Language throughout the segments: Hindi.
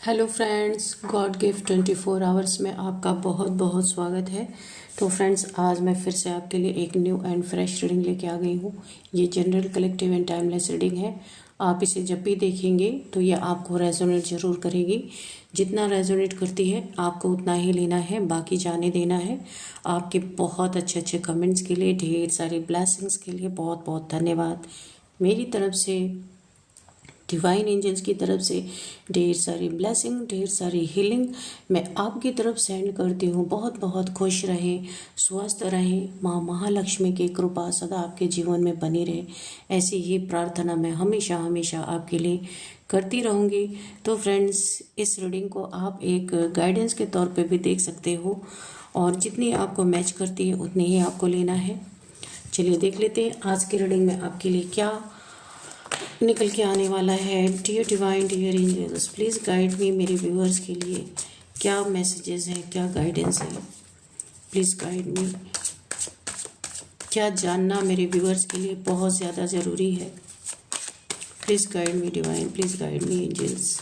Hello friends, God gift 24 hours में आपका बहुत बहुत स्वागत है। तो फ्रेंड्स, आज मैं फिर से आपके लिए एक न्यू एंड फ्रेश रीडिंग लेके आ गई हूँ। ये general, collective and timeless reading है। आप इसे जब भी देखेंगे तो ये आपको रेजोनेट ज़रूर करेगी। जितना रेजोनेट करती है आपको उतना ही लेना है, बाकी जाने देना है। आपके बहुत अच्छे अच्छे कमेंट्स के लिए, ढेर सारी ब्लेसिंग्स के लिए बहुत बहुत धन्यवाद। मेरी तरफ से, डिवाइन एंजल्स की तरफ से ढेर सारी ब्लेसिंग, ढेर सारी हीलिंग मैं आपकी तरफ सेंड करती हूँ। बहुत बहुत खुश रहें, स्वस्थ रहें, माँ महालक्ष्मी की कृपा सदा आपके जीवन में बनी रहे, ऐसी ही प्रार्थना मैं हमेशा हमेशा आपके लिए करती रहूँगी। तो फ्रेंड्स, इस रीडिंग को आप एक गाइडेंस के तौर पे भी देख सकते हो और जितनी आपको मैच करती है उतनी ही आपको लेना है। चलिए देख लेते हैं आज की रीडिंग में आपके लिए क्या निकल के आने वाला है। Dear divine, dear angels, please guide me. मेरे व्यूअर्स के लिए क्या मैसेजेस हैं, क्या गाइडेंस है, प्लीज़ गाइड मी। क्या जानना मेरे व्यूअर्स के लिए बहुत ज़्यादा ज़रूरी है। Please guide me divine, please guide me angels.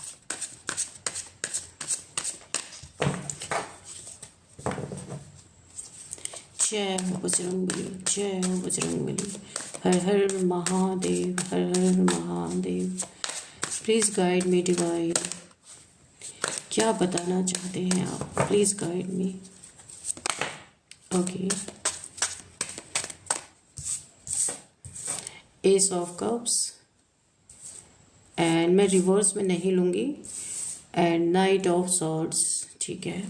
जय हो बजरंगबली, जय हो बजरंगबली। हर हर महादेव, हर हर Mahadev. Please guide me divine. क्या बताना चाहते हैं आप, please guide me. Okay, ace of cups, and मैं रिवर्स में नहीं लूँगी, एंड नाइट ऑफ सॉर्ड्स। ठीक है,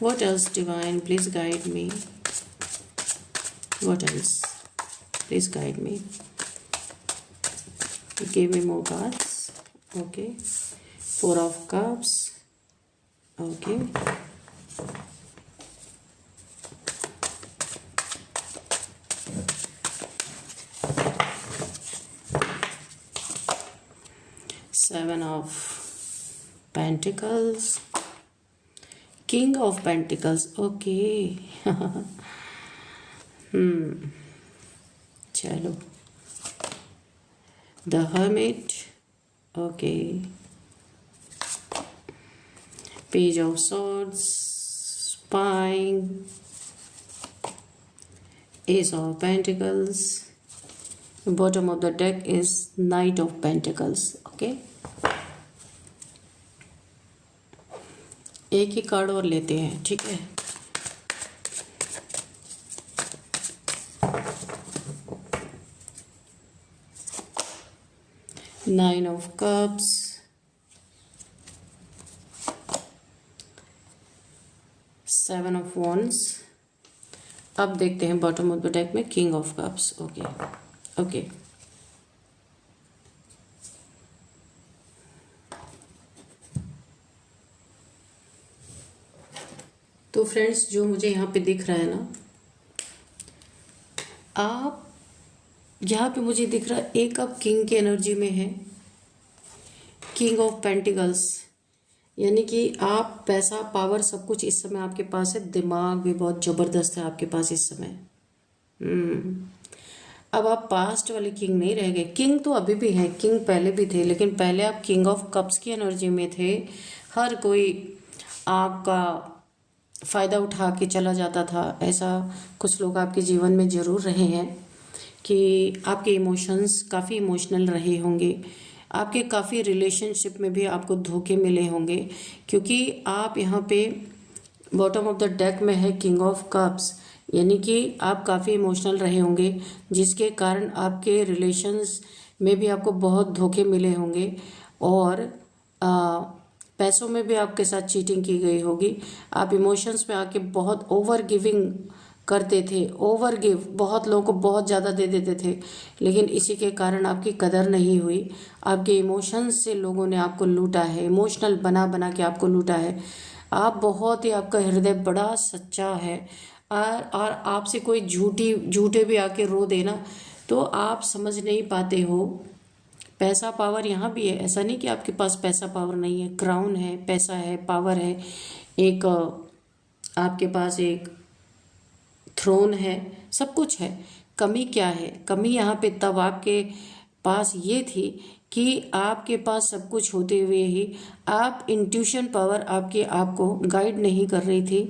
what else divine, please guide me. What else, please guide me. Give me more cards. Okay, four of cups. Okay, seven of pentacles, king of pentacles. Okay चलो, the hermit. Okay, page of swords, spine, ace of pentacles. Bottom of the deck is knight of pentacles. Okay, एक ही कार्ड और लेते हैं, ठीक है। Nine of cups, seven of wands. अब देखते हैं बॉटम ऑफ द डेक में king of cups. Okay okay, तो फ्रेंड्स, जो मुझे यहाँ पे दिख रहा है ना, आप यहाँ पे मुझे दिख रहा है एक आप किंग की एनर्जी में है, किंग ऑफ पेंटिकल्स, यानी कि आप पैसा, पावर, सब कुछ इस समय आपके पास है। दिमाग भी बहुत ज़बरदस्त है आपके पास इस समय। अब आप पास्ट वाले किंग नहीं रह गए। किंग तो अभी भी हैं, किंग पहले भी थे, लेकिन पहले आप किंग ऑफ कप्स की एनर्जी में थे। हर कोई आपका फ़ायदा उठा के चला जाता था। ऐसा कुछ लोग आपके जीवन में ज़रूर रहे हैं कि आपके इमोशंस काफ़ी इमोशनल रहे होंगे। आपके काफ़ी रिलेशनशिप में भी आपको धोखे मिले होंगे, क्योंकि आप यहाँ पे बॉटम ऑफ द डेक में है किंग ऑफ कप्स, यानी कि आप काफ़ी इमोशनल रहे होंगे, जिसके कारण आपके रिलेशंस में भी आपको बहुत धोखे मिले होंगे और पैसों में भी आपके साथ चीटिंग की गई होगी। आप इमोशंस में आके बहुत ओवर गिविंग करते थे, ओवर गिव, बहुत लोगों को बहुत ज़्यादा दे देते थे, लेकिन इसी के कारण आपकी कदर नहीं हुई। आपके इमोशंस से लोगों ने आपको लूटा है, इमोशनल बना बना के आपको लूटा है। आप बहुत ही, आपका हृदय बड़ा सच्चा है, और आपसे कोई झूठे भी आके रो देना तो आप समझ नहीं पाते हो। पैसा, पावर यहाँ भी है, ऐसा नहीं कि आपके पास पैसा पावर नहीं है। क्राउन है, पैसा है, पावर है, एक आपके पास एक थ्रोन है, सब कुछ है। कमी क्या है? कमी यहाँ पे तब आपके पास ये थी कि आपके पास सब कुछ होते हुए ही आप इंट्यूशन पावर आपके आपको गाइड नहीं कर रही थी,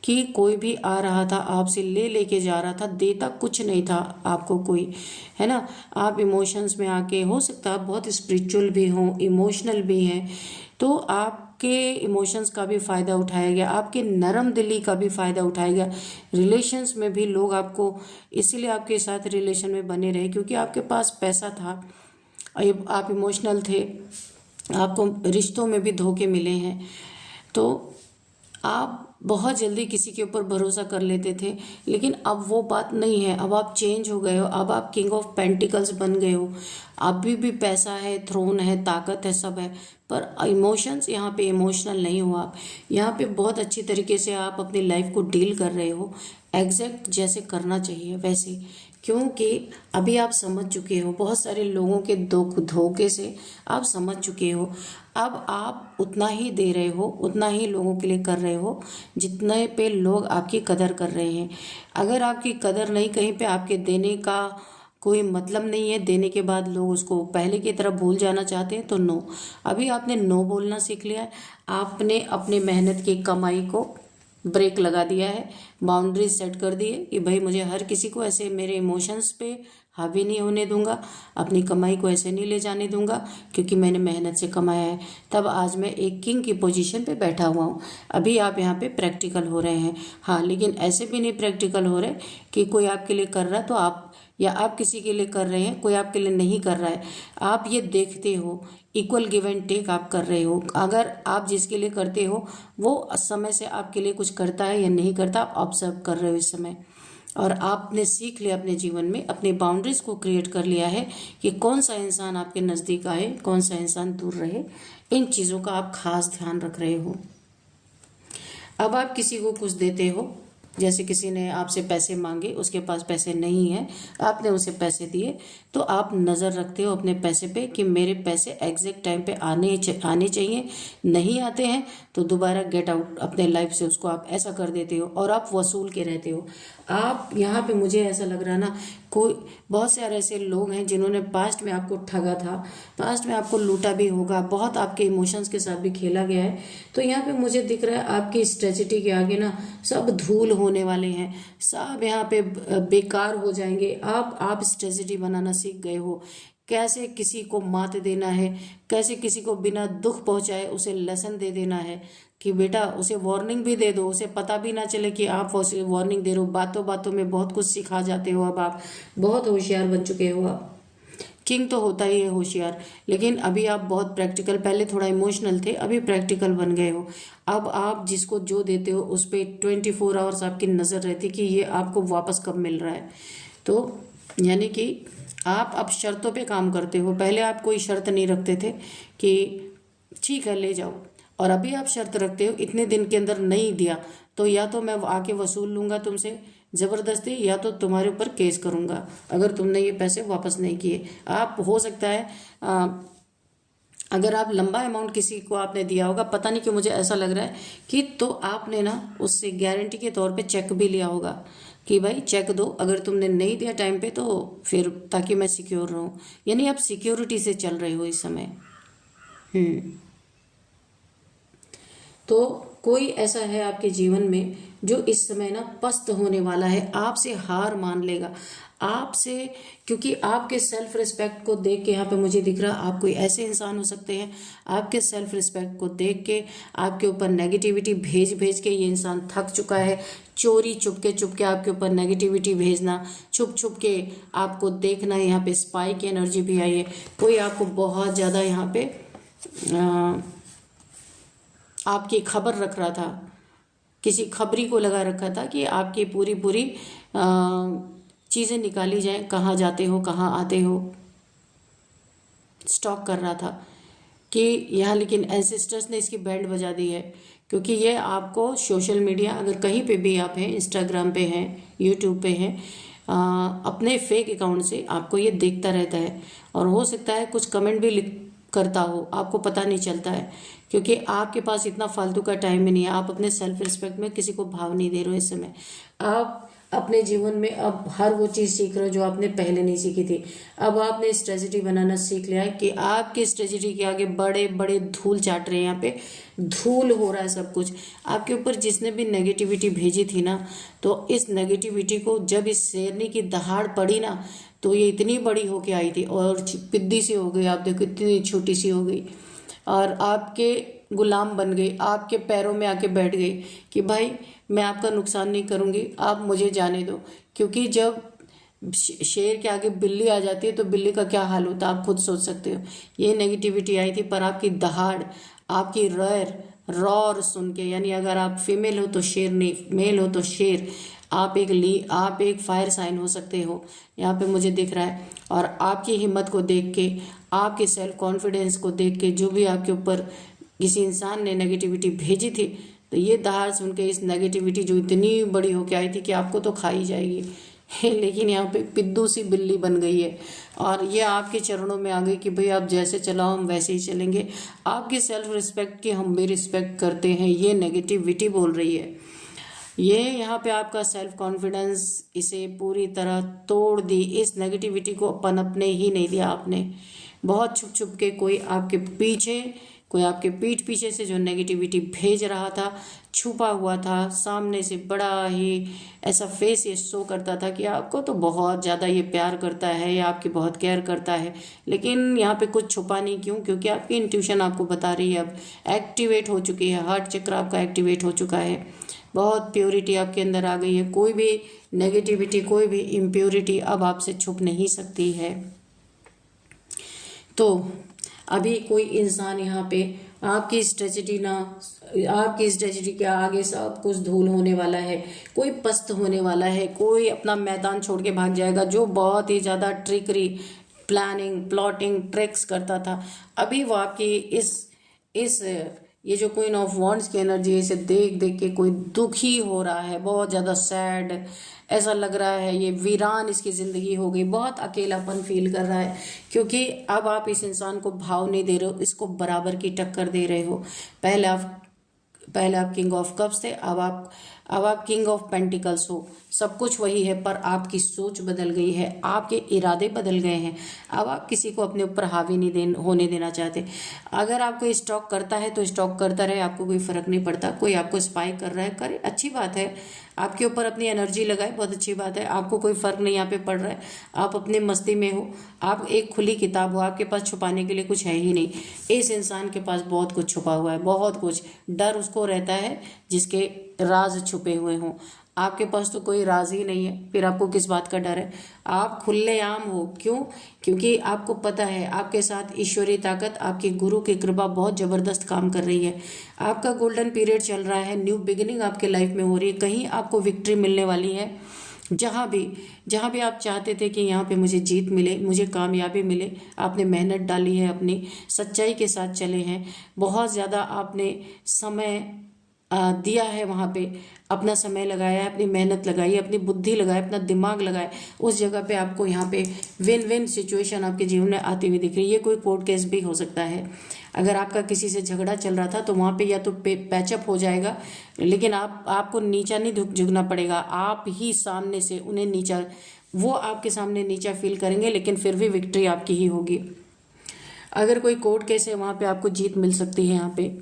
कि कोई भी आ रहा था आपसे लेके जा रहा था, देता कुछ नहीं था आपको कोई, है ना। आप इमोशंस में आके, हो सकता है आप बहुत स्पिरिचुअल भी हों, इमोशनल भी हैं, तो आपके इमोशंस का भी फ़ायदा उठाया गया, आपके नरम दिली का भी फ़ायदा उठाया गया। रिलेशंस में भी लोग आपको इसीलिए आपके साथ रिलेशन में बने रहे क्योंकि आपके पास पैसा था, आप इमोशनल थे, आपको रिश्तों में भी धोखे मिले हैं, तो आप बहुत जल्दी किसी के ऊपर भरोसा कर लेते थे। लेकिन अब वो बात नहीं है, अब आप चेंज हो गए हो, अब आप किंग ऑफ पेंटिकल्स बन गए हो। अभी भी पैसा है, थ्रोन है, ताकत है, सब है, पर इमोशंस, यहाँ पे इमोशनल नहीं हो आप। यहाँ पे बहुत अच्छी तरीके से आप अपनी लाइफ को डील कर रहे हो, एग्जैक्ट जैसे करना चाहिए वैसे, क्योंकि अभी आप समझ चुके हो, बहुत सारे लोगों के धोखे से आप समझ चुके हो। अब आप उतना ही दे रहे हो, उतना ही लोगों के लिए कर रहे हो जितने पे लोग आपकी कदर कर रहे हैं। अगर आपकी कदर नहीं, कहीं पे आपके देने का कोई मतलब नहीं है, देने के बाद लोग उसको पहले की तरह भूल जाना चाहते हैं, तो नो। अभी आपने नो बोलना सीख लिया है, आपने अपनी मेहनत की कमाई को ब्रेक लगा दिया है, बाउंड्रीज सेट कर दी है कि भाई मुझे हर किसी को ऐसे मेरे इमोशंस पे हावी नहीं होने दूंगा, अपनी कमाई को ऐसे नहीं ले जाने दूंगा, क्योंकि मैंने मेहनत से कमाया है। तब आज मैं एक किंग की पोजीशन पे बैठा हुआ हूँ। अभी आप यहाँ पे प्रैक्टिकल हो रहे हैं, हाँ, लेकिन ऐसे भी नहीं प्रैक्टिकल हो रहे कि कोई आपके लिए कर रहा है तो आप, या आप किसी के लिए कर रहे हैं, कोई आपके लिए नहीं कर रहा है। आप ये देखते हो, इक्वल गिव एंड टेक आप कर रहे हो। अगर आप जिसके लिए करते हो वो समय से आपके लिए कुछ करता है या नहीं करता, आप ऑब्जर्व कर रहे हो इस समय। और आपने सीख लिया अपने जीवन में, अपनी बाउंड्रीज को क्रिएट कर लिया है कि कौन सा इंसान आपके नज़दीक आए, कौन सा इंसान दूर रहे। इन चीज़ों का आप खास ध्यान रख रहे हो। अब आप किसी को कुछ देते हो, जैसे किसी ने आपसे पैसे मांगे, उसके पास पैसे नहीं है, आपने उसे पैसे दिए, तो आप नज़र रखते हो अपने पैसे पे कि मेरे पैसे एग्जैक्ट टाइम पे आने चाहिए, नहीं आते हैं तो दोबारा गेट आउट अपने लाइफ से, उसको आप ऐसा कर देते हो और आप वसूल के रहते हो। आप यहाँ पे, मुझे ऐसा लग रहा ना, कोई बहुत सारे ऐसे लोग हैं जिन्होंने पास्ट में आपको ठगा था, पास्ट में आपको लूटा भी होगा, बहुत आपके इमोशंस के साथ भी खेला गया है। तो यहाँ पे मुझे दिख रहा है आपकी स्ट्रेटजी के आगे ना सब धूल होने वाले हैं, सब यहाँ पे बेकार हो जाएंगे। आप स्ट्रेटजी बनाना सीख गए हो, कैसे किसी को मात देना है, कैसे किसी को बिना दुख पहुंचाए उसे लेसन दे देना है, कि बेटा उसे वार्निंग भी दे दो, उसे पता भी ना चले कि आप उसे वार्निंग दे रहे हो। बातों बातों में बहुत कुछ सिखा जाते हो। अब आप बहुत होशियार बन चुके हो। आप किंग तो होता ही है होशियार, लेकिन अभी आप बहुत प्रैक्टिकल, पहले थोड़ा इमोशनल थे, अभी प्रैक्टिकल बन गए हो। अब आप जिसको जो देते हो उस पर 24 आवर्स आपकी नज़र रहती कि ये आपको वापस कब मिल रहा है। तो यानी कि आप अब शर्तों पे काम करते हो। पहले आप कोई शर्त नहीं रखते थे कि ठीक है ले जाओ, और अभी आप शर्त रखते हो इतने दिन के अंदर नहीं दिया तो या तो मैं आके वसूल लूंगा तुमसे ज़बरदस्ती, या तो तुम्हारे ऊपर केस करूंगा अगर तुमने ये पैसे वापस नहीं किए। आप, हो सकता है अगर आप लंबा अमाउंट किसी को आपने दिया होगा, पता नहीं क्यों मुझे ऐसा लग रहा है कि, तो आपने ना उससे गारंटी के तौर पे चेक भी लिया होगा कि भाई चेक दो, अगर तुमने नहीं दिया टाइम पे तो फिर, ताकि मैं सिक्योर रहूं। यानी आप सिक्योरिटी से चल रहे हो इस समय। तो कोई ऐसा है आपके जीवन में जो इस समय ना पस्त होने वाला है, आपसे हार मान लेगा, आपसे, क्योंकि आपके सेल्फ रिस्पेक्ट को देख के, यहाँ पे मुझे दिख रहा आप कोई ऐसे इंसान हो सकते हैं, आपके सेल्फ रिस्पेक्ट को देख के आपके ऊपर नेगेटिविटी भेज भेज के ये इंसान थक चुका है। चोरी चुपके आपके ऊपर नेगेटिविटी भेजना, छुप छुप के आपको देखना, यहाँ पे स्पाई की एनर्जी भी आई है। कोई आपको बहुत ज़्यादा यहाँ पे आपकी खबर रख रहा था, किसी खबरी को लगा रखा था कि आपकी पूरी पूरी चीज़ें निकाली जाएं, कहाँ जाते हो, कहाँ आते हो, स्टॉक कर रहा था कि यहाँ। लेकिन एंसेस्टर्स ने इसकी बैंड बजा दी है, क्योंकि ये आपको सोशल मीडिया, अगर कहीं पे भी आप हैं, इंस्टाग्राम पे हैं, यूट्यूब पे हैं, अपने फेक अकाउंट से आपको ये देखता रहता है, और हो सकता है कुछ कमेंट भी लिख करता हो, आपको पता नहीं चलता है, क्योंकि आपके पास इतना फालतू का टाइम ही नहीं है। आप अपने सेल्फ रिस्पेक्ट में किसी को भाव नहीं दे रहे हो इस समय। आप अपने जीवन में अब हर वो चीज़ सीख रहे हो जो आपने पहले नहीं सीखी थी। अब आपने स्ट्रेटजी बनाना सीख लिया है कि आपकी स्ट्रेटजी के आगे बड़े बड़े धूल चाट रहे हैं, यहाँ पे धूल हो रहा है सब कुछ आपके ऊपर। जिसने भी नेगेटिविटी भेजी थी ना, तो इस नेगेटिविटी को जब इस शेरनी की दहाड़ पड़ी ना, तो ये इतनी बड़ी होके आई थी और पिद्दी सी हो गई। आप देखो इतनी छोटी सी हो गई और आपके गुलाम बन गई, आपके पैरों में आके बैठ गई कि भाई मैं आपका नुकसान नहीं करूंगी, आप मुझे जाने दो। क्योंकि जब शेर के आगे बिल्ली आ जाती है तो बिल्ली का क्या हाल होता है आप खुद सोच सकते हो। ये नेगेटिविटी आई थी, पर आपकी दहाड़, आपकी रॉर सुन के, यानी अगर आप फीमेल हो तो शेर नहीं, मेल हो तो शेर, आप एक फायर साइन हो सकते हो, यहाँ पे मुझे दिख रहा है। और आपकी हिम्मत को देख के, आपके सेल्फ कॉन्फिडेंस को देख के, जो भी आपके ऊपर किसी इंसान ने नेगेटिविटी भेजी थी, तो ये दहाड़ सुन के इस नेगेटिविटी जो इतनी बड़ी होके आई थी कि आपको तो खा ही जाएगी लेकिन यहाँ पे पिद्दू सी बिल्ली बन गई है और ये आपके चरणों में आ गई कि भाई आप जैसे चलाओ हम वैसे ही चलेंगे। आपकी सेल्फ रिस्पेक्ट की हम भी रिस्पेक्ट करते हैं, ये नेगेटिविटी बोल रही है। ये यहाँ पे आपका सेल्फ कॉन्फिडेंस इसे पूरी तरह तोड़ दी। इस नेगेटिविटी को पनपने ही नहीं दिया आपने। बहुत छुप छुप के कोई आपके पीठ पीछे से जो नेगेटिविटी भेज रहा था, छुपा हुआ था, सामने से बड़ा ही ऐसा फेस ये शो करता था कि आपको तो बहुत ज़्यादा ये प्यार करता है या आपकी बहुत केयर करता है, लेकिन यहाँ पे कुछ छुपा नहीं। क्यों? क्योंकि आपकी इंट्यूशन आपको बता रही है, अब एक्टिवेट हो चुकी है, हार्ट चक्र आपका एक्टिवेट हो चुका है, बहुत प्योरिटी आपके अंदर आ गई है। कोई भी नेगेटिविटी, कोई भी इम्प्योरिटी अब आपसे छुप नहीं सकती है। तो अभी कोई इंसान यहाँ पे आपकी स्ट्रेटजी के आगे सब कुछ धूल होने वाला है, कोई पस्त होने वाला है, कोई अपना मैदान छोड़ के भाग जाएगा जो बहुत ही ज़्यादा ट्रिकरी, प्लानिंग, प्लॉटिंग, ट्रिक्स करता था। अभी वो आपकी इस ये जो क्वीन ऑफ वॉन्ड्स की एनर्जी है, इसे देख देख के कोई दुखी हो रहा है, बहुत ज़्यादा सैड ऐसा लग रहा है, ये वीरान इसकी ज़िंदगी हो गई, बहुत अकेलापन फील कर रहा है। क्योंकि अब आप इस इंसान को भाव नहीं दे रहे हो, इसको बराबर की टक्कर दे रहे हो। पहले आप किंग ऑफ कप्स थे, अब आप किंग ऑफ पेंटिकल्स हो। सब कुछ वही है, पर आपकी सोच बदल गई है, आपके इरादे बदल गए हैं। अब आप किसी को अपने ऊपर हावी नहीं होने देना चाहते। अगर आपको स्टॉक करता है तो स्टॉक करता रहे, आपको कोई फर्क नहीं पड़ता। कोई आपको स्पाई कर रहा है, करे, अच्छी बात है, आपके ऊपर अपनी एनर्जी लगाए, बहुत अच्छी बात है, आपको कोई फर्क नहीं यहाँ पे पड़ रहा है, आप अपने मस्ती में हो, आप एक खुली किताब हो, आपके पास छुपाने के लिए कुछ है ही नहीं। इस इंसान के पास बहुत कुछ छुपा हुआ है, बहुत कुछ। डर उसको रहता है जिसके राज छुपे हुए हों। आपके पास तो कोई राज ही नहीं है, फिर आपको किस बात का डर है? आप खुलेआम हो। क्यों? क्योंकि आपको पता है आपके साथ ईश्वरीय ताकत, आपकी गुरु की कृपा बहुत जबरदस्त काम कर रही है। आपका गोल्डन पीरियड चल रहा है, न्यू बिगिनिंग आपके लाइफ में हो रही है, कहीं आपको विक्ट्री मिलने वाली है। जहाँ भी आप चाहते थे कि यहाँ पे मुझे जीत मिले, मुझे कामयाबी मिले, आपने मेहनत डाली है, अपनी सच्चाई के साथ चले हैं, बहुत ज़्यादा आपने समय दिया है, वहाँ पे अपना समय लगाया है, अपनी मेहनत लगाई है, अपनी बुद्धि लगाई, अपना दिमाग लगाया, उस जगह पे आपको यहाँ पे विन विन सिचुएशन आपके जीवन में आती हुई दिख रही है। ये कोई कोर्ट केस भी हो सकता है। अगर आपका किसी से झगड़ा चल रहा था तो वहाँ पे या तो पैचअप हो जाएगा, लेकिन आपको नीचा नहीं झुकना पड़ेगा, आप ही सामने से उन्हें नीचा, वो आपके सामने नीचा फील करेंगे, लेकिन फिर भी विक्ट्री आपकी ही होगी। अगर कोई कोर्ट केस है वहाँ पे आपको जीत मिल सकती है यहाँ पे,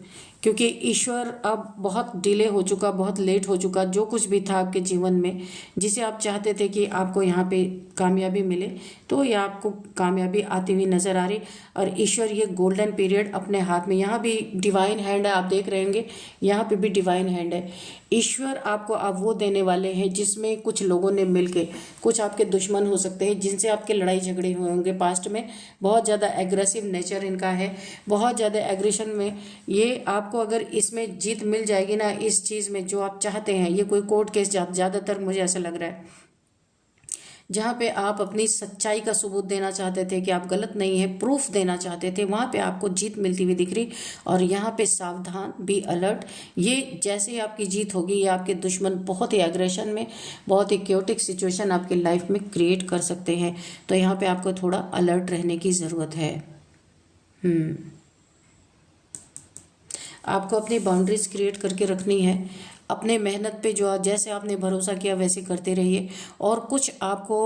क्योंकि ईश्वर अब बहुत डिले हो चुका, बहुत लेट हो चुका। जो कुछ भी था आपके जीवन में, जिसे आप चाहते थे कि आपको यहाँ पे कामयाबी मिले, तो ये आपको कामयाबी आती हुई नजर आ रही। और ईश्वर ये गोल्डन पीरियड अपने हाथ में, यहाँ भी डिवाइन हैंड है, आप देख रहे होंगे यहाँ पे भी डिवाइन हैंड है। ईश्वर आपको अब वो देने वाले हैं जिसमें कुछ लोगों ने मिलके, कुछ आपके दुश्मन हो सकते हैं जिनसे आपके लड़ाई झगड़े हुए होंगे पास्ट में, बहुत ज़्यादा एग्रेसिव नेचर इनका है, बहुत ज़्यादा एग्रेशन में। ये आपको अगर इसमें जीत मिल जाएगी ना, इस चीज़ में जो आप चाहते हैं, ये कोई कोर्ट केस ज़्यादातर मुझे ऐसा लग रहा है, जहाँ पे आप अपनी सच्चाई का सबूत देना चाहते थे कि आप गलत नहीं है, प्रूफ देना चाहते थे, वहाँ पे आपको जीत मिलती हुई दिख रही। और यहाँ पे सावधान, बी अलर्ट। ये जैसे ही आपकी जीत होगी, ये आपके दुश्मन बहुत ही एग्रेशन में, बहुत ही क्योटिक सिचुएशन आपकी लाइफ में क्रिएट कर सकते हैं। तो यहाँ पे आपको थोड़ा अलर्ट रहने की ज़रूरत है। आपको अपनी बाउंड्रीज क्रिएट करके रखनी है। अपने मेहनत पे जो जैसे आपने भरोसा किया वैसे करते रहिए। और कुछ आपको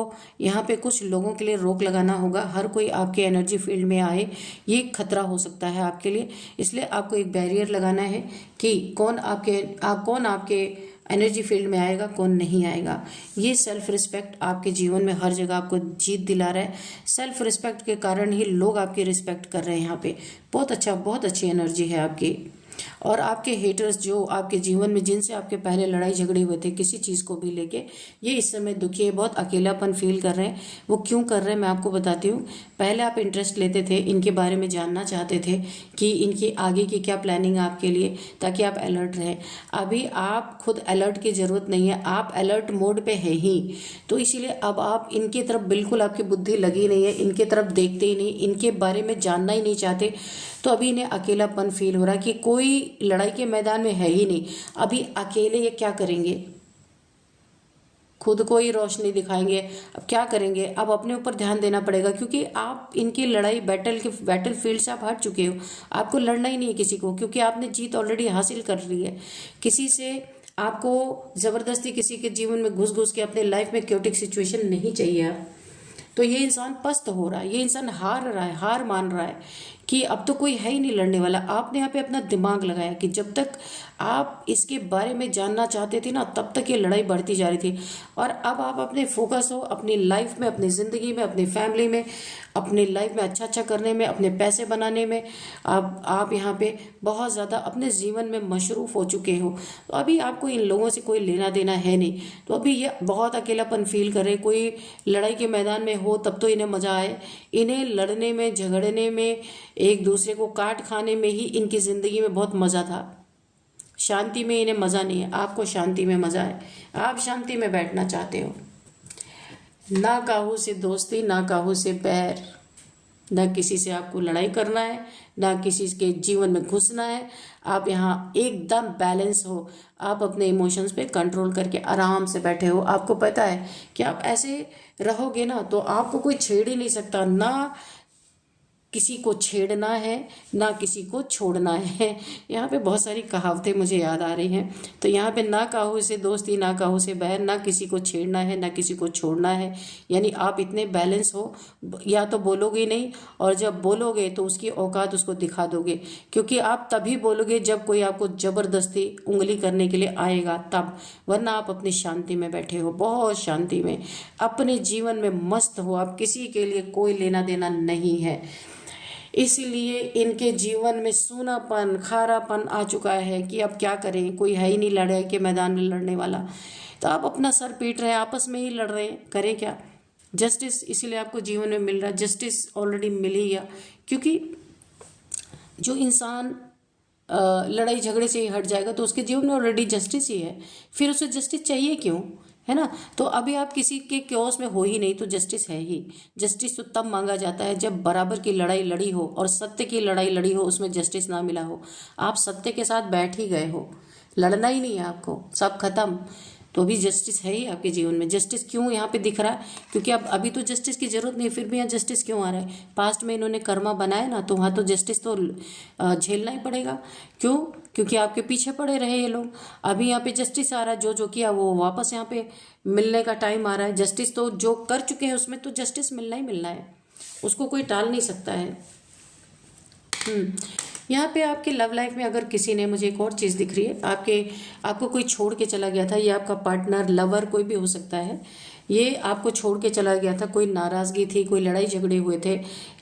यहाँ पे कुछ लोगों के लिए रोक लगाना होगा। हर कोई आपके एनर्जी फील्ड में आए ये खतरा हो सकता है आपके लिए, इसलिए आपको एक बैरियर लगाना है कि कौन आपके एनर्जी फील्ड में आएगा, कौन नहीं आएगा। ये सेल्फ रिस्पेक्ट आपके जीवन में हर जगह आपको जीत दिला रहा है। सेल्फ रिस्पेक्ट के कारण ही लोग आपकी रिस्पेक्ट कर रहे हैं यहाँ पे। बहुत अच्छा, बहुत अच्छी एनर्जी है आपकी। और आपके हेटर्स जो आपके जीवन में जिनसे आपके पहले लड़ाई झगड़े हुए थे किसी चीज़ को भी लेके, ये इस समय दुखी है, बहुत अकेलापन फील कर रहे हैं। वो क्यों कर रहे हैं मैं आपको बताती हूँ। पहले आप इंटरेस्ट लेते थे, इनके बारे में जानना चाहते थे कि इनकी आगे की क्या प्लानिंग है आपके लिए, ताकि आप अलर्ट रहें। अभी आप खुद अलर्ट की ज़रूरत नहीं है, आप अलर्ट मोड पे है ही। तो इसीलिए अब आप इनकी तरफ बिल्कुल आपकी बुद्धि लगी नहीं है, इनके तरफ देखते ही नहीं, इनके बारे में जानना ही नहीं चाहते। तो अभी इन्हें अकेलापन फील हो रहा है कि कोई लड़ाई के मैदान में है ही नहीं। अभी अकेले ये क्या करेंगे, खुद को ही रोशनी दिखाएंगे। अब क्या करेंगे, अब अपने ऊपर ध्यान देना पड़ेगा, क्योंकि आप इनकी लड़ाई बैटल फील्ड से आप हट चुके हो। आपको लड़ना ही नहीं है किसी को, क्योंकि आपने जीत ऑलरेडी हासिल कर ली है। किसी से आपको जबरदस्ती किसी के जीवन में घुस घुस के अपने लाइफ में क्योटिक सिचुएशन नहीं चाहिए अब। तो ये इंसान पस्त हो रहा है, ये इंसान हार रहा है, हार मान रहा है कि अब तो कोई है ही नहीं लड़ने वाला। आपने यहाँ पे अपना दिमाग लगाया कि जब तक आप इसके बारे में जानना चाहते थे ना, तब तक ये लड़ाई बढ़ती जा रही थी। और अब आप अपने फोकस हो अपनी लाइफ में, अपनी ज़िंदगी में, अपनी फैमिली में, अपनी लाइफ में अच्छा करने में, अपने पैसे बनाने में। अब आप यहाँ पे बहुत ज़्यादा अपने जीवन में मशरूफ़ हो चुके हो। तो अभी आपको इन लोगों से कोई लेना देना है नहीं। तो अभी ये बहुत अकेलापन फील कर रहे। कोई लड़ाई के मैदान में हो तब तो इन्हें मज़ा आए। इन्हें लड़ने में, झगड़ने में, एक दूसरे को काट खाने में ही इनकी ज़िंदगी में बहुत मज़ा था। शांति में इन्हें मज़ा नहीं है। आपको शांति में मज़ा है, आप शांति में बैठना चाहते हो। ना काहू से दोस्ती, ना काहू से बैर, ना किसी से आपको लड़ाई करना है, ना किसी के जीवन में घुसना है। आप यहाँ एकदम बैलेंस हो, आप अपने इमोशंस पे कंट्रोल करके आराम से बैठे हो। आपको पता है कि आप ऐसे रहोगे ना तो आपको कोई छेड़ ही नहीं सकता। ना किसी को छेड़ना है, ना किसी को छोड़ना है। यहाँ पे बहुत सारी कहावतें मुझे याद आ रही हैं। तो यहाँ पे ना काहू से दोस्ती, ना काहू से बैर, ना किसी को छेड़ना है, ना किसी को छोड़ना है। यानी आप इतने बैलेंस हो, या तो बोलोगे नहीं, और जब बोलोगे तो उसकी औकात उसको दिखा दोगे। क्योंकि आप तभी बोलोगे जब कोई आपको ज़बरदस्ती उंगली करने के लिए आएगा तब, वरना आप अपनी शांति में बैठे हो, बहुत शांति में, अपने जीवन में मस्त हो। आप किसी के लिए कोई लेना देना नहीं है। इसलिए इनके जीवन में सूनापन, खारापन आ चुका है कि अब क्या करें, कोई है ही नहीं लड़ाई के मैदान में लड़ने वाला। तो आप अपना सर पीट रहे हैं, आपस में ही लड़ रहे हैं, करें क्या। जस्टिस इसीलिए आपको जीवन में मिल रहा है, जस्टिस ऑलरेडी मिल ही गया। क्योंकि जो इंसान लड़ाई झगड़े से ही हट जाएगा तो उसके जीवन में ऑलरेडी जस्टिस ही है, फिर उसे जस्टिस चाहिए क्यों, है ना। तो अभी आप किसी के क्योस में हो ही नहीं तो जस्टिस है ही। जस्टिस तो तब मांगा जाता है जब बराबर की लड़ाई लड़ी हो और सत्य की लड़ाई लड़ी हो, उसमें जस्टिस ना मिला हो। आप सत्य के साथ बैठ ही गए हो, लड़ना ही नहीं है आपको, सब खत्म। तो अभी जस्टिस है ही आपके जीवन में। जस्टिस क्यों यहाँ पे दिख रहा है, क्योंकि अब अभी तो जस्टिस की जरूरत नहीं, फिर भी यहाँ जस्टिस क्यों आ रहा है। पास्ट में इन्होंने कर्मा बनाया ना, तो वहाँ तो जस्टिस तो झेलना ही पड़ेगा। क्यों, क्योंकि आपके पीछे पड़े रहे ये लोग। अभी यहाँ पे जस्टिस आ रहा है, जो किया वो वापस यहाँ पे मिलने का टाइम आ रहा है। जस्टिस तो जो कर चुके हैं उसमें तो जस्टिस मिलना ही मिलना है, उसको कोई टाल नहीं सकता है। यहाँ पे आपके लव लाइफ में अगर किसी ने, मुझे एक और चीज़ दिख रही है, आपको कोई छोड़ के चला गया था। ये आपका पार्टनर, लवर, कोई भी हो सकता है। ये आपको छोड़ के चला गया था, कोई नाराज़गी थी, कोई लड़ाई झगड़े हुए थे,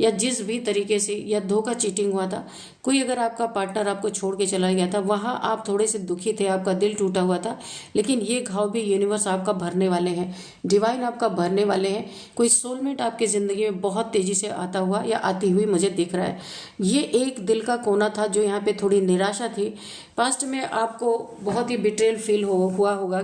या जिस भी तरीके से, या धोखा चीटिंग हुआ था। कोई अगर आपका पार्टनर आपको छोड़ के चला गया था, वहाँ आप थोड़े से दुखी थे, आपका दिल टूटा हुआ था। लेकिन ये घाव भी यूनिवर्स आपका भरने वाले हैं, डिवाइन आपका भरने वाले हैं। कोई सोलमेट आपकी ज़िंदगी में बहुत तेज़ी से आता हुआ या आती हुई मुझे दिख रहा है। ये एक दिल का कोना था जो यहाँ पे थोड़ी निराशा थी। पास्ट में आपको बहुत ही बिट्रेल फील हुआ होगा,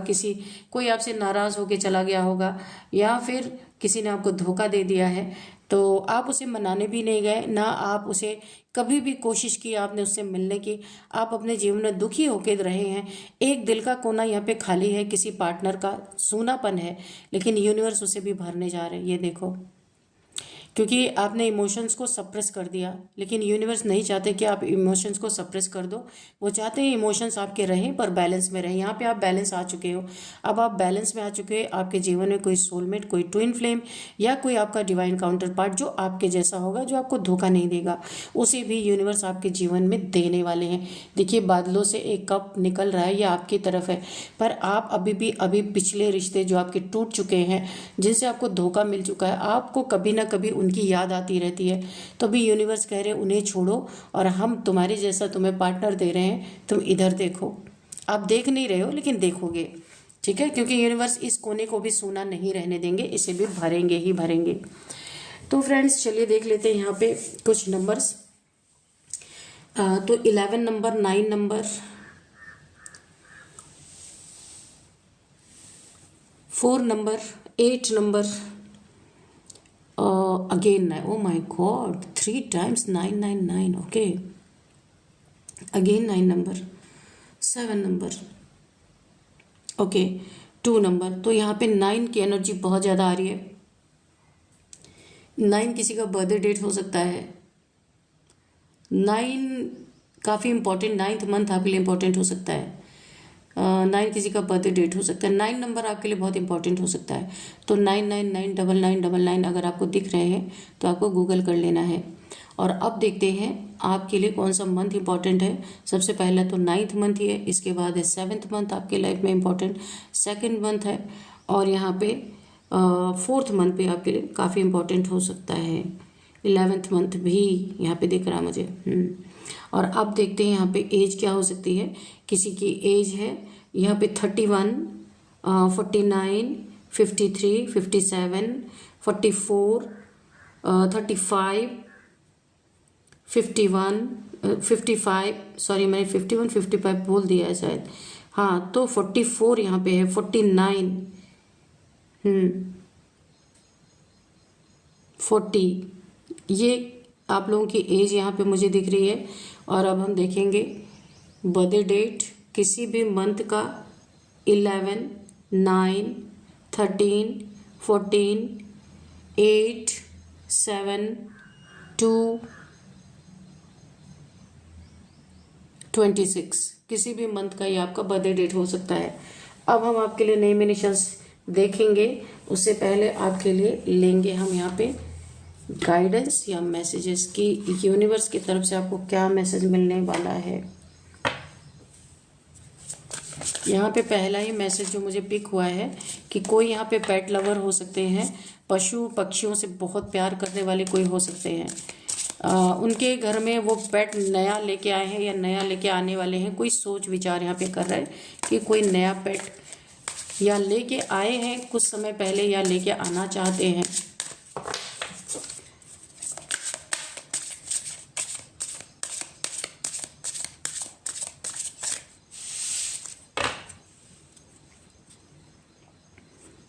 कोई आपसे नाराज़ होके चला गया होगा, या फिर किसी ने आपको धोखा दे दिया है। तो आप उसे मनाने भी नहीं गए, ना आप उसे कभी भी कोशिश की आपने उससे मिलने की। आप अपने जीवन में दुखी होकर रहे हैं। एक दिल का कोना यहाँ पे खाली है, किसी पार्टनर का सूनापन है, लेकिन यूनिवर्स उसे भी भरने जा रहे हैं। ये देखो, क्योंकि आपने इमोशंस को सप्रेस कर दिया, लेकिन यूनिवर्स नहीं चाहते कि आप इमोशंस को सप्रेस कर दो। वो चाहते हैं इमोशंस आपके रहें पर बैलेंस में रहें। यहाँ पे आप बैलेंस आ चुके हो, अब आप बैलेंस में आ चुके हैं। आपके जीवन में कोई सोलमेट, कोई ट्विन फ्लेम या कोई आपका डिवाइन काउंटर पार्ट जो आपके जैसा होगा, जो आपको धोखा नहीं देगा, उसे भी यूनिवर्स आपके जीवन में देने वाले हैं। देखिए बादलों से एक कप निकल रहा है, ये आपकी तरफ है, पर आप अभी पिछले रिश्ते जो आपके टूट चुके हैं, जिनसे आपको धोखा मिल चुका है, आपको कभी ना कभी उनकी याद आती रहती है। तो अभी यूनिवर्स कह रहे हैं उन्हें छोड़ो और हम तुम्हारे जैसा तुम्हें पार्टनर दे रहे हैं, तुम इधर देखो। आप देख नहीं रहे हो लेकिन देखोगे, ठीक है, क्योंकि यूनिवर्स इस कोने को भी सूना नहीं रहने देंगे, इसे भी भरेंगे ही भरेंगे। तो फ्रेंड्स चलिए देख लेते हैं यहाँ पे कुछ नंबर्स। तो 11 number, 9 number, 4 number, 8 number, again 9, oh my god, 3 times 999, okay, again 9 number, 7 number, okay, 2 number. तो यहाँ पे 9 की एनर्जी बहुत ज़्यादा आ रही है। 9 किसी का बर्थडे डेट हो सकता है। 9 काफ़ी इंपॉर्टेंट, 9th मंथ आपके लिए इंपॉर्टेंट हो सकता है। 9 किसी का बर्थडे डेट हो सकता है। 9 नंबर आपके लिए बहुत इंपॉर्टेंट हो सकता है। तो 999999 अगर आपको दिख रहे हैं तो आपको गूगल कर लेना है। और अब देखते हैं आपके लिए कौन सा मंथ इंपॉर्टेंट है। सबसे पहला तो 9th मंथ ही है, इसके बाद है 7th मंथ आपके लाइफ में इंपॉर्टेंट, 2nd मंथ है, और यहाँ पे 4th मंथ भी आपके लिए काफ़ी इंपॉर्टेंट हो सकता है। 11th मंथ भी यहाँ पे दिख रहा है मुझे। और अब देखते हैं यहाँ पे एज क्या हो सकती है। किसी की एज है यहाँ पे 31, 49, 53, 57, 44, 35, 51, 55, सॉरी मैंने 51, 55 बोल दिया है शायद, हाँ, तो 44 यहाँ पे है, 49, 40, ये आप लोगों की एज यहाँ पे मुझे दिख रही है। और अब हम देखेंगे बर्थडे डेट किसी भी मंथ का 11, 9, 13, 14, 8, 7, 2, 26, किसी भी मंथ का ये आपका बर्थडे डेट हो सकता है। अब हम आपके लिए नेमिनेशंस देखेंगे, उससे पहले आपके लिए लेंगे हम यहाँ पे गाइडेंस या मैसेजेस की यूनिवर्स की तरफ से आपको क्या मैसेज मिलने वाला है। यहाँ पे पहला ही मैसेज जो मुझे पिक हुआ है कि कोई यहाँ पे पेट लवर हो सकते हैं, पशु पक्षियों से बहुत प्यार करने वाले कोई हो सकते हैं। उनके घर में वो पेट नया लेके आए हैं या नया लेके आने वाले हैं। कोई सोच विचार यहाँ पे कर रहा है कि कोई नया पेट या लेके आए हैं कुछ समय पहले या लेके आना चाहते हैं।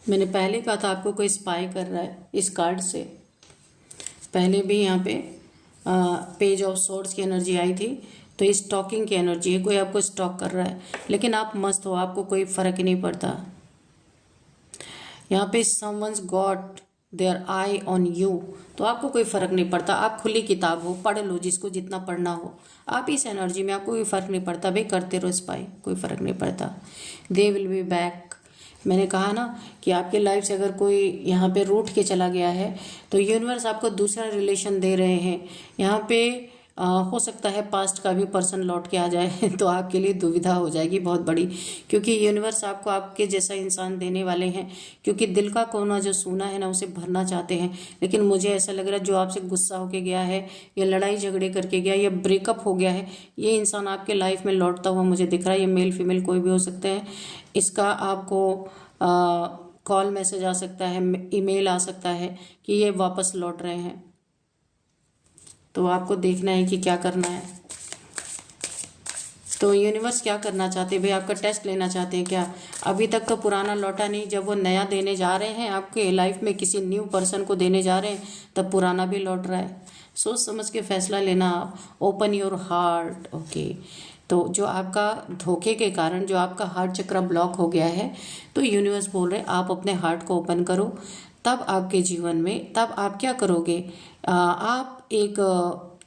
मैंने पहले कहा था आपको कोई स्पाई कर रहा है इस कार्ड से। पहले भी यहाँ पे पेज ऑफ सोर्ड्स की एनर्जी आई थी, तो ये स्टॉकिंग की एनर्जी है, कोई आपको स्टॉक कर रहा है, लेकिन आप मस्त हो, आपको कोई फर्क ही नहीं पड़ता। यहाँ पे someone's got their eye on you, तो आपको कोई फर्क नहीं पड़ता। आप खुली किताब हो, पढ़ लो जिसको जितना पढ़ना हो। आप इस एनर्जी में, आपको कोई फर्क नहीं पड़ता भाई, करते रहो स्पाई, कोई फर्क नहीं पड़ता। They will be back. मैंने कहा ना कि आपके लाइफ से अगर कोई यहाँ पे रूठ के चला गया है तो यूनिवर्स आपको दूसरा रिलेशन दे रहे हैं। यहाँ पे हो सकता है पास्ट का भी पर्सन लौट के आ जाए तो आपके लिए दुविधा हो जाएगी बहुत बड़ी, क्योंकि यूनिवर्स आपको आपके जैसा इंसान देने वाले हैं। क्योंकि दिल का कोना जो सूना है ना, उसे भरना चाहते हैं। लेकिन मुझे ऐसा लग रहा है जो आपसे गुस्सा होके गया है या लड़ाई झगड़े करके गया या ब्रेकअप हो गया है, ये इंसान आपके लाइफ में लौटता हुआ मुझे दिख रहा है। ये मेल फीमेल कोई भी हो सकते हैं। इसका आपको कॉल मैसेज आ सकता है, ईमेल आ सकता है कि ये वापस लौट रहे हैं। तो आपको देखना है कि क्या करना है। तो यूनिवर्स क्या करना चाहते हैं भाई, आपका टेस्ट लेना चाहते हैं क्या? अभी तक तो पुराना लौटा नहीं, जब वो नया देने जा रहे हैं आपके लाइफ में, किसी न्यू पर्सन को देने जा रहे हैं, तब पुराना भी लौट रहा है। सोच समझ के फैसला लेना आप। Open your heart, okay. तो जो आपका धोखे के कारण जो आपका हार्ट चक्र ब्लॉक हो गया है, तो यूनिवर्स बोल रहे हैं आप अपने हार्ट को ओपन करो, तब आपके जीवन में, तब आप क्या करोगे, आप एक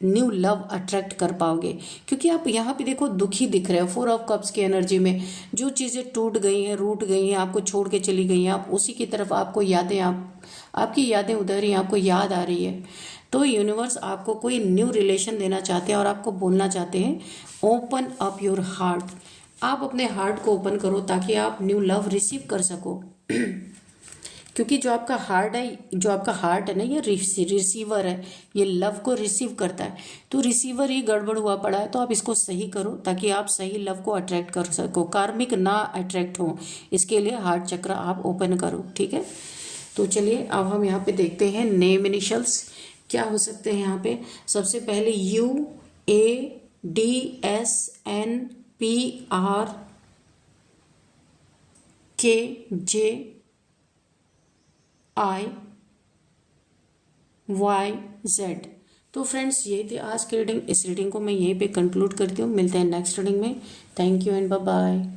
न्यू लव अट्रैक्ट कर पाओगे। क्योंकि आप यहाँ पे देखो दुखी दिख रहे हो, 4 ऑफ कप्स की एनर्जी में जो चीज़ें टूट गई हैं, रूठ गई हैं, आपको छोड़ के चली गई हैं, आप उसी की तरफ आपको यादें, आपकी यादें उधर ही आपको याद आ रही है। तो यूनिवर्स आपको कोई न्यू रिलेशन देना चाहते हैं और आपको बोलना चाहते हैं ओपन अप योर हार्ट। आप अपने हार्ट को ओपन करो ताकि आप न्यू लव रिसीव कर सको। क्योंकि जो आपका हार्ट है ना, ये रिसीवर है, ये लव को रिसीव करता है। तो रिसीवर ही गड़बड़ हुआ पड़ा है, तो आप इसको सही करो ताकि आप सही लव को अट्रैक्ट कर सको, कार्मिक ना अट्रैक्ट हो। इसके लिए हार्ट चक्र आप ओपन करो, ठीक है। तो चलिए अब हम यहाँ पे देखते हैं नेम इनिशियल्स क्या हो सकते हैं। यहाँ पे सबसे पहले UADSNPRKJIYZ। तो फ्रेंड्स ये थी आज की रीडिंग। इस रीडिंग को मैं यहीं पे कंक्लूड करती हूँ। मिलते हैं नेक्स्ट रीडिंग में। Thank you and bye bye.